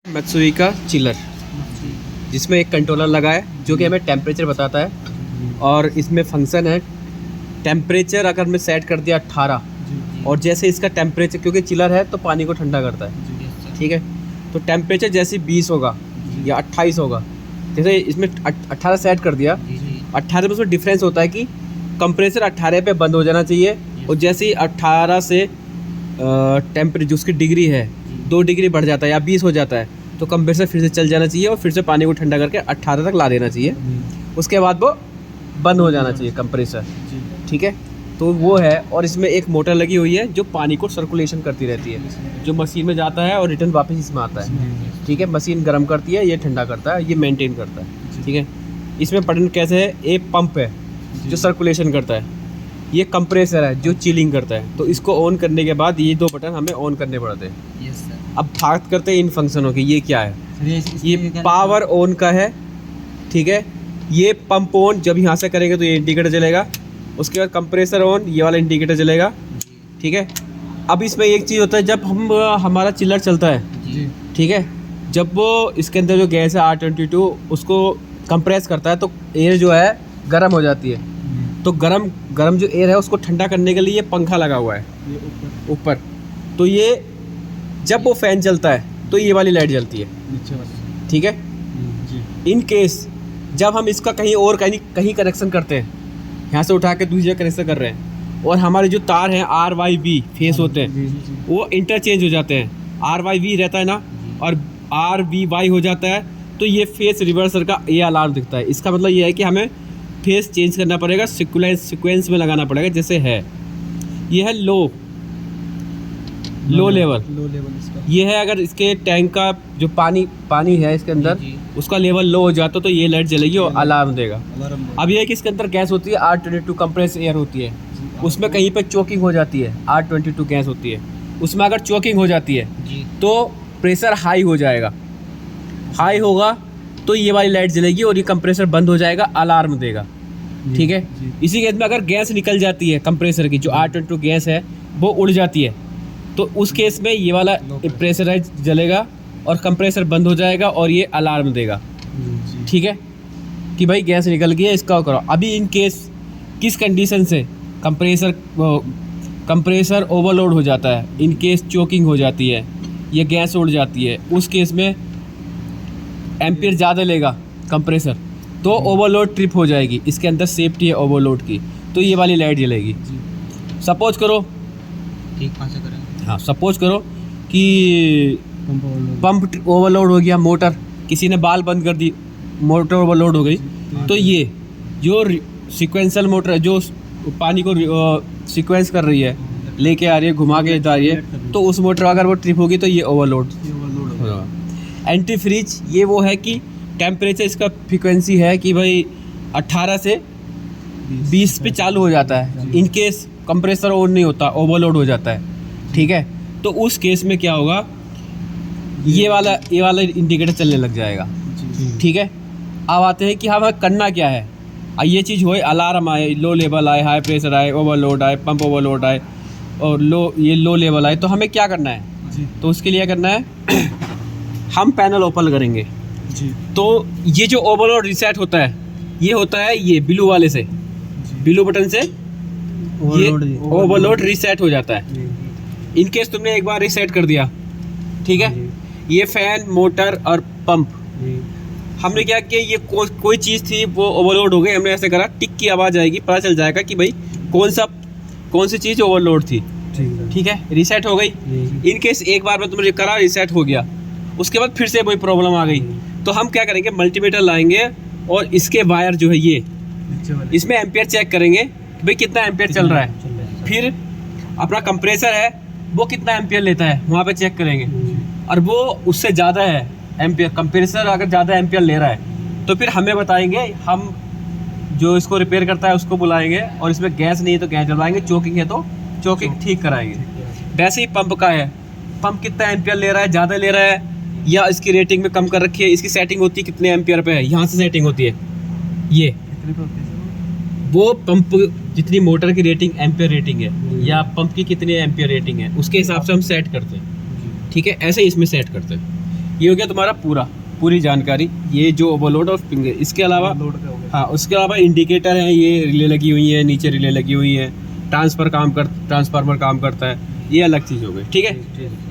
मत्सुई का चिलर जिसमें एक कंट्रोलर लगा है जो कि हमें टेम्परेचर बताता है और इसमें फंक्शन है टेम्परेचर अगर मैं सेट कर दिया 18 और जैसे इसका टेम्परेचर क्योंकि चिलर है तो पानी को ठंडा करता है, ठीक है। तो टेम्परेचर जैसे 20 होगा या 28 होगा, जैसे इसमें 18 सेट कर दिया, 18 में उसमें डिफरेंस होता है कि कंप्रेसर 18 पे बंद हो जाना चाहिए और जैसे ही 18 से टेम्परेचर जो उसकी डिग्री है 2 डिग्री बढ़ जाता है या 20 हो जाता है तो कंप्रेसर फिर से चल जाना चाहिए और फिर से पानी को ठंडा करके 18 तक ला देना चाहिए। उसके बाद वो बंद हो जाना चाहिए कंप्रेसर, ठीक है। तो वो है और इसमें एक मोटर लगी हुई है जो पानी को सर्कुलेशन करती रहती है, जो मशीन में जाता है और रिटर्न वापस इसमें आता है, ठीक है। मशीन गर्म करती है, ये ठंडा करता है, ये मेंटेन करता है, ठीक है। इसमें बटन कैसे है, एक पंप है जो सर्कुलेशन करता है, ये कंप्रेसर है जो चिलिंग करता है। तो इसको ऑन करने के बाद ये 2 बटन हमें ऑन करने पड़ते हैं। Yes sir. अब बात करते हैं इन फंक्शनों की। ये क्या है, ये पावर ऑन का है, ठीक है। ये पंप ऑन जब यहाँ से करेंगे तो ये इंडिकेटर जलेगा, उसके बाद कंप्रेसर ऑन ये वाला इंडिकेटर जलेगा, ठीक है। अब इसमें एक चीज़ होता है, जब हमारा चिल्लर चलता है, ठीक है, जब वो इसके अंदर जो गैस है R22 उसको कंप्रेस करता है तो एयर जो है गर्म हो जाती है। तो गर्म जो एयर है उसको ठंडा करने के लिए ये पंखा लगा हुआ है ऊपर। तो ये जब वो फैन चलता है तो ये वाली लाइट जलती है, ठीक है। इन केस जब हम इसका कहीं कनेक्शन करते हैं, यहाँ से उठा के दूसरी जगह कनेक्शन कर रहे हैं और हमारे जो तार हैं RYV फेस होते हैं वो इंटरचेंज हो जाते हैं। RYV रहता है ना और RVY हो जाता है, तो ये फेस रिवर्सर का ये अलार्म दिखता है। इसका मतलब ये है कि हमें फेस चेंज करना पड़ेगा, सीक्वेंस में लगाना पड़ेगा। जैसे है ये है लो लेवल इसका। ये है अगर इसके टैंक का जो पानी है इसके अंदर उसका लेवल लो हो जाता तो ये लाइट जलेगी और अलार्म देगा। अब ये है कि इसके अंदर गैस होती है R22 कंप्रेस एयर होती है, उसमें कहीं पे चोकिंग हो जाती है, R22 गैस होती है, उसमें अगर चोकिंग हो जाती है तो प्रेशर हाई हो जाएगा, हाई होगा तो ये वाली लाइट जलेगी और ये कंप्रेसर बंद हो जाएगा, अलार्म देगा, ठीक है। इसी केस में अगर गैस निकल जाती है कंप्रेसर की, जो R22 गैस है वो उड़ जाती है, तो उस केस में ये वाला प्रेशराइज जलेगा और कंप्रेसर बंद हो जाएगा और ये अलार्म देगा, ठीक है, कि भाई गैस निकल गई है, इसका करो। अभी इन केस किस कंडीशन से कंप्रेसर ओवरलोड हो जाता है, इन केस चोकिंग हो जाती है, ये गैस उड़ जाती है, उस केस में एम्पियर ज़्यादा लेगा कंप्रेसर तो ओवरलोड ट्रिप हो जाएगी। इसके अंदर सेफ्टी है ओवरलोड की, तो ये वाली लाइट जलेगी। सपोज करो, ठीक कहाँ से करेंगे? हाँ, सपोज करो कि पंप ओवरलोड हो गया, मोटर किसी ने बाल बंद कर दी, मोटर ओवरलोड हो गई, तो ये जो सीक्वेंशियल मोटर है जो पानी को सीक्वेंस कर रही है, लेके आ रही है, घुमा के जा रही है, तो उस मोटर अगर वो ट्रिप होगी तो ये ओवरलोड होगा। एंटी फ्रीज ये वो है कि टेम्परेचर इसका फ्रीक्वेंसी है कि भाई 18 से 20 पे चालू हो जाता है। इन केस कंप्रेसर ऑन नहीं होता, ओवरलोड हो जाता है, ठीक है, तो उस केस में क्या होगा, ये वाला इंडिकेटर चलने लग जाएगा, ठीक है। अब आते हैं कि हमें करना क्या है। ये चीज़ हो, अलार्म आए, लो लेवल आए, हाई प्रेशर आए, ओवरलोड आए, पंप ओवरलोड आए और लो लेवल आए, तो हमें क्या करना है। तो उसके लिए करना है हम पैनल ओपन करेंगे तो ये जो ओवरलोड रीसेट होता है ये होता है ये ब्लू वाले से, ब्लू बटन से ये ओवरलोड रीसेट हो जाता है। इन केस तुमने एक बार रीसेट कर दिया, ठीक है, ये फैन, मोटर और पंप, हमने क्या किया, ये कोई चीज़ थी वो ओवरलोड हो गई, हमने ऐसे करा, टिक की आवाज़ आएगी, पता चल जाएगा कि भाई कौन सी चीज़ ओवरलोड थी, ठीक है, रीसेट हो गई। इन केस एक बार में तुमने करा, रीसेट हो गया, उसके बाद फिर से कोई प्रॉब्लम आ गई, तो हम क्या करेंगे, मल्टीमीटर लाएंगे और इसके वायर जो है ये इसमें एम्पियर चेक करेंगे कि भाई कितना एम्पियर चल रहा है। फिर अपना कंप्रेसर है वो कितना एम्पियर लेता है वहाँ पे चेक करेंगे, और वो उससे ज़्यादा है एम्पियर, कंप्रेसर अगर ज़्यादा एम्पियर ले रहा है तो फिर हमें बताएंगे, हम जो इसको रिपेयर करता है उसको बुलाएंगे और इसमें गैस नहीं है तो गैस जलवाएंगे, चोकिंग है तो चोकिंग ठीक कराएंगे। वैसे ही पंप का है, पंप कितना एम्पियर ले रहा है, ज़्यादा ले रहा है या इसकी रेटिंग में कम कर रखी है, इसकी सेटिंग होती है कितने एम्पियर पे है, यहाँ से सेटिंग होती है, ये वो पंप जितनी मोटर की रेटिंग एम्पियर रेटिंग है या पंप की कितनी एम्पियर रेटिंग है उसके हिसाब से हम सेट करते हैं, ठीक है। ऐसे ही इसमें सेट करते हैं। ये हो गया तुम्हारा पूरी जानकारी, ये जो ओवरलोड और स्प्रिंग है। इसके अलावा लोड का हो गया। हाँ, उसके अलावा इंडिकेटर हैं, ये रिले लगी हुई है, नीचे रिले लगी हुई है, ट्रांसफार्मर काम करता है, ये अलग चीज़ हो गई। ठीक है। ठीक है।